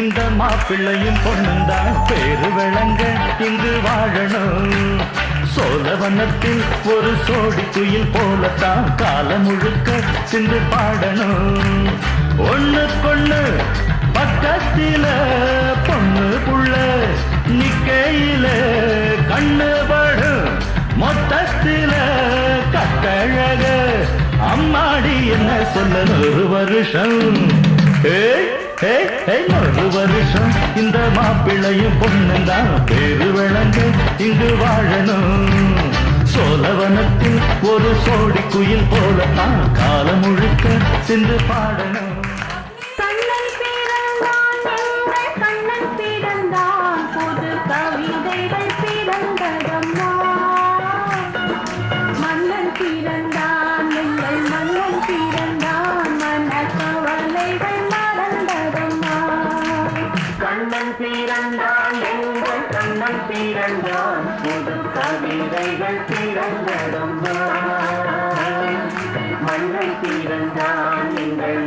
இந்த மாப்பிள்ளையும் பொண்ணுந்தான் பேரு விளங்க இங்கு வாழணும். சோழவனத்தில் ஒரு சோடி குயில் போலத்தான் காலம் முழுக்க சிந்து பாடணும். ஒண்ணுக்கொண்ணு பக்கத்தில பொண்ணு புள்ள நிக்கையில கண்ணு படும் மொத்தத்தில கட்டழக அம்மாடி என்ன சொல்ல ஒரு வருஷம் ஒரு வருஷம் இந்த மாப்பிள்ளையும் பொண்ணுந்தான் பேரு விளங்க இங்கு வாழணும். சோழவனத்தில் ஒரு சோடி குயில் போலத்தான் காலம் முழுக்க சிந்து பாடணும். கண்ணன் பிறந்தான் எங்கள் கண்ணன் பிறந்தான் புது கவிதைகள் பிறந்ததம்மா. மன்னன் பிறந்தான் எங்கள்